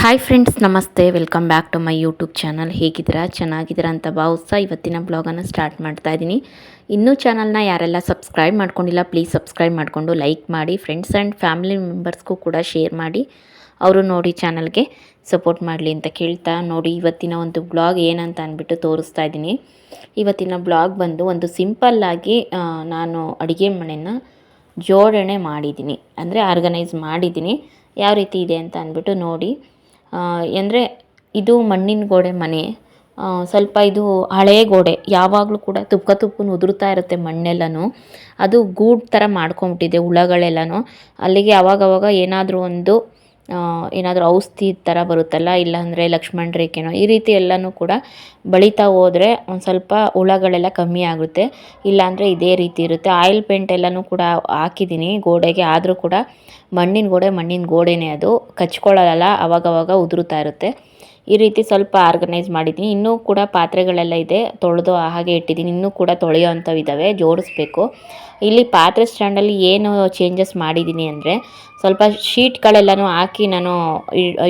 Hi friends, ನಮಸ್ತೆ. Welcome back to my YouTube channel. ಹೇಗಿದ್ದೀರಾ? ಚೆನ್ನಾಗಿದ್ದೀರಾ ಅಂತ ಭಾವಿಸ್ತಾ ಇವತ್ತಿನ ಬ್ಲಾಗನ್ನು ಸ್ಟಾರ್ಟ್ ಮಾಡ್ತಾ ಇದ್ದೀನಿ. ಇನ್ನೂ ಚಾನಲ್ನ ಯಾರೆಲ್ಲ ಸಬ್ಸ್ಕ್ರೈಬ್ ಮಾಡ್ಕೊಂಡಿಲ್ಲ, ಪ್ಲೀಸ್ ಸಬ್ಸ್ಕ್ರೈಬ್ ಮಾಡಿಕೊಂಡು ಲೈಕ್ ಮಾಡಿ. ಫ್ರೆಂಡ್ಸ್ ಆ್ಯಂಡ್ ಫ್ಯಾಮಿಲಿ ಮೆಂಬರ್ಸ್ಗೂ ಕೂಡ ಶೇರ್ ಮಾಡಿ, ಅವರು ನೋಡಿ ಚಾನಲ್ಗೆ ಸಪೋರ್ಟ್ ಮಾಡಲಿ ಅಂತ ಕೇಳ್ತಾ, ನೋಡಿ ಇವತ್ತಿನ ಒಂದು ಬ್ಲಾಗ್ ಏನಂತ ಅಂದ್ಬಿಟ್ಟು ತೋರಿಸ್ತಾ ಇದ್ದೀನಿ. ಇವತ್ತಿನ ಬ್ಲಾಗ್ ಬಂದು ಒಂದು ಸಿಂಪಲ್ಲಾಗಿ ನಾನು ಅಡುಗೆ ಮನೆಯನ್ನು ಜೋಡಣೆ ಮಾಡಿದ್ದೀನಿ, ಅಂದರೆ ಆರ್ಗನೈಸ್ ಮಾಡಿದ್ದೀನಿ. ಯಾವ ರೀತಿ ಇದೆ ಅಂತ ಅಂದ್ಬಿಟ್ಟು ನೋಡಿ. ಅಂದರೆ ಇದು ಮಣ್ಣಿನ ಗೋಡೆ ಮನೆ. ಸ್ವಲ್ಪ ಇದು ಹಳೇ ಗೋಡೆ, ಯಾವಾಗಲೂ ಕೂಡ ತುಪ್ಪನ ಉದುರ್ತಾ ಇರುತ್ತೆ ಮಣ್ಣೆಲ್ಲನೂ. ಅದು ಗೂಡು ಥರ ಮಾಡ್ಕೊಂಬಿಟ್ಟಿದೆ ಹುಳಗಳೆಲ್ಲನೂ. ಅಲ್ಲಿಗೆ ಅವಾಗವಾಗ ಏನಾದರೂ ಔಷಧಿ ಥರ ಬರುತ್ತಲ್ಲ, ಇಲ್ಲಾಂದರೆ ಲಕ್ಷ್ಮಣ ರೇಖೆನೋ ಈ ರೀತಿ ಎಲ್ಲನೂ ಕೂಡ ಬಳಿತಾ ಹೋದರೆ ಒಂದು ಸ್ವಲ್ಪ ಹುಳಗಳೆಲ್ಲ ಕಮ್ಮಿ ಆಗುತ್ತೆ. ಇಲ್ಲಾಂದರೆ ಇದೇ ರೀತಿ ಇರುತ್ತೆ. ಆಯಿಲ್ ಪೇಂಟ್ ಎಲ್ಲನೂ ಕೂಡ ಹಾಕಿದ್ದೀನಿ ಗೋಡೆಗೆ, ಆದರೂ ಕೂಡ ಮಣ್ಣಿನ ಗೋಡೆನೇ ಅದು, ಕಚ್ಕೊಳ್ಳಲ್ಲ, ಅವಾಗವಾಗ ಉದುರುತ್ತಾ ಇರುತ್ತೆ. ಈ ರೀತಿ ಸ್ವಲ್ಪ ಆರ್ಗನೈಸ್ ಮಾಡಿದ್ದೀನಿ. ಇನ್ನೂ ಕೂಡ ಪಾತ್ರೆಗಳೆಲ್ಲ ಇದೆ, ತೊಳೆದು ಹಾಗೆ ಇಟ್ಟಿದ್ದೀನಿ. ಇನ್ನೂ ಕೂಡ ತೊಳೆಯೋ ಅಂಥವು ಇದ್ದಾವೆ, ಜೋಡಿಸ್ಬೇಕು. ಇಲ್ಲಿ ಪಾತ್ರೆ ಸ್ಟ್ಯಾಂಡಲ್ಲಿ ಏನು ಚೇಂಜಸ್ ಮಾಡಿದ್ದೀನಿ ಅಂದರೆ, ಸ್ವಲ್ಪ ಶೀಟ್ಗಳೆಲ್ಲನೂ ಹಾಕಿ ನಾನು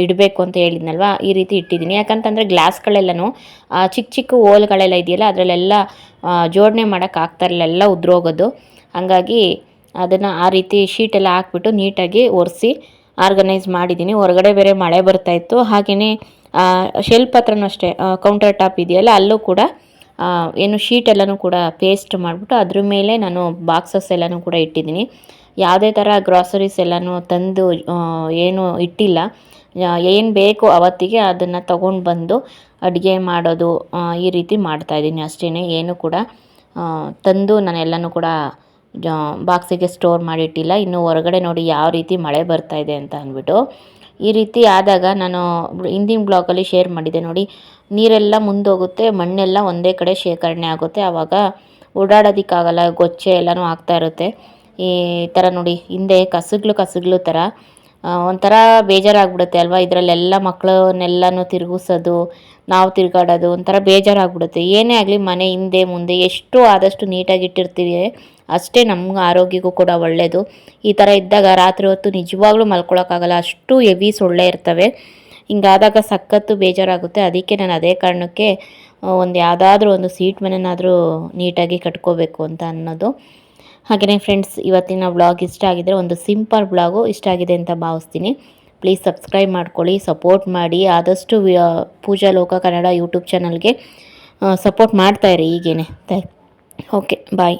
ಇಡಬೇಕು ಅಂತ ಹೇಳಿದ್ನಲ್ವ, ಈ ರೀತಿ ಇಟ್ಟಿದ್ದೀನಿ. ಯಾಕಂತಂದರೆ ಗ್ಲಾಸ್ಗಳೆಲ್ಲನೂ ಚಿಕ್ಕ ಚಿಕ್ಕ ಹೋಲ್ಗಳೆಲ್ಲ ಇದೆಯಲ್ಲ, ಅದರಲ್ಲೆಲ್ಲ ಜೋಡಣೆ ಮಾಡೋಕ್ಕಾಗ್ತಾಯಿರಲಿಲ್ಲ, ಎಲ್ಲ ಉದ್ರೋಗೋದು. ಹಾಗಾಗಿ ಅದನ್ನು ಆ ರೀತಿ ಶೀಟೆಲ್ಲ ಹಾಕ್ಬಿಟ್ಟು ನೀಟಾಗಿ ಒರೆಸಿ ಆರ್ಗನೈಸ್ ಮಾಡಿದ್ದೀನಿ. ಹೊರಗಡೆ ಬೇರೆ ಮಳೆ ಬರ್ತಾಯಿತ್ತು. ಹಾಗೆಯೇ ಶೆಲ್ಫ್ ಹತ್ರನೂ ಅಷ್ಟೇ, ಕೌಂಟರ್ ಟಾಪ್ ಇದೆಯಲ್ಲ, ಅಲ್ಲೂ ಕೂಡ ಶೀಟ್ ಎಲ್ಲನೂ ಕೂಡ ಪೇಸ್ಟ್ ಮಾಡಿಬಿಟ್ಟು ಅದ್ರ ಮೇಲೆ ನಾನು ಬಾಕ್ಸಸ್ ಎಲ್ಲನೂ ಕೂಡ ಇಟ್ಟಿದ್ದೀನಿ. ಯಾವುದೇ ಥರ ಗ್ರಾಸರೀಸ್ ಎಲ್ಲನೂ ತಂದು ಏನು ಇಟ್ಟಿಲ್ಲ. ಏನು ಬೇಕು ಅವತ್ತಿಗೆ ಅದನ್ನು ತೊಗೊಂಡು ಬಂದು ಅಡುಗೆ ಮಾಡೋದು, ಈ ರೀತಿ ಮಾಡ್ತಾಯಿದ್ದೀನಿ ಅಷ್ಟೇ. ಏನು ಕೂಡ ತಂದು ನಾನು ಎಲ್ಲನೂ ಕೂಡ ಬಾಕ್ಸಿಗೆ ಸ್ಟೋರ್ ಮಾಡಿಟ್ಟಿಲ್ಲ. ಇನ್ನು ಹೊರಗಡೆ ನೋಡಿ ಯಾವ ರೀತಿ ಮಳೆ ಬರ್ತಾಯಿದೆ ಅಂತ ಅಂದ್ಬಿಟ್ಟು. ಈ ರೀತಿ ಆದಾಗ ನಾನು ಹಿಂದಿನ ಬ್ಲಾಗಲ್ಲಿ ಶೇರ್ ಮಾಡಿದ್ದೆ ನೋಡಿ, ನೀರೆಲ್ಲ ಮುಂದೋಗುತ್ತೆ, ಮಣ್ಣೆಲ್ಲ ಒಂದೇ ಕಡೆ ಶೇಖರಣೆ ಆಗುತ್ತೆ. ಆವಾಗ ಓಡಾಡೋದಕ್ಕಾಗಲ್ಲ, ಗೊಚ್ಚೆ ಎಲ್ಲನೂ ಆಗ್ತಾ ಇರುತ್ತೆ. ಈ ಥರ ನೋಡಿ, ಹಿಂದೆ ಕಸಗ್ಲು ಥರ ಒಂಥರ ಬೇಜಾರಾಗ್ಬಿಡುತ್ತೆ ಅಲ್ವಾ. ಇದರಲ್ಲೆಲ್ಲ ಮಕ್ಕಳನ್ನೆಲ್ಲನೂ ತಿರುಗಿಸೋದು, ನಾವು ತಿರುಗಾಡೋದು, ಒಂಥರ ಬೇಜಾರಾಗ್ಬಿಡುತ್ತೆ. ಏನೇ ಆಗಲಿ ಮನೆ ಹಿಂದೆ ಮುಂದೆ ಎಷ್ಟು ಆದಷ್ಟು ನೀಟಾಗಿ ಇಟ್ಟಿರ್ತೀವಿ ಅಷ್ಟೇ ನಮ್ಗೆ ಆರೋಗ್ಯಕ್ಕೂ ಕೂಡ ಒಳ್ಳೆಯದು. ಈ ಥರ ಇದ್ದಾಗ ರಾತ್ರಿ ಹೊತ್ತು ನಿಜವಾಗ್ಲೂ ಮಲ್ಕೊಳಕ್ಕಾಗಲ್ಲ, ಅಷ್ಟು ಹೆವಿ ಸೊಳ್ಳೆ ಇರ್ತವೆ. ಹಿಂಗಾದಾಗ ಸಖತ್ತು ಬೇಜಾರಾಗುತ್ತೆ. ಅದಕ್ಕೆ ನಾನು ಅದೇ ಕಾರಣಕ್ಕೆ ಯಾವುದಾದ್ರೂ ಒಂದು ಸೀಟ್ ಮನೆನಾದರೂ ನೀಟಾಗಿ ಕಟ್ಕೋಬೇಕು ಅಂತ ಅನ್ನೋದು. ಹಾಗೆಯೇ ಫ್ರೆಂಡ್ಸ್, ಇವತ್ತಿನ ವ್ಲಾಗ್ ಇಷ್ಟ ಆಗಿದರೆ, ಒಂದು ಸಿಂಪಲ್ ವ್ಲಾಗು ಇಷ್ಟ ಆಗಿದೆ ಅಂತ ಭಾವಿಸ್ತೀನಿ. ಪ್ಲೀಸ್ ಸಬ್ಸ್ಕ್ರೈಬ್ ಮಾಡ್ಕೊಳ್ಳಿ, ಸಪೋರ್ಟ್ ಮಾಡಿ. ಆದಷ್ಟು ಪೂಜಾ ಲೋಕ ಕನ್ನಡ ಯೂಟ್ಯೂಬ್ ಚಾನಲ್ಗೆ ಸಪೋರ್ಟ್ ಮಾಡ್ತಾಯಿರಿ ಈಗೇನೆ. ಓಕೆ, ಬಾಯ್.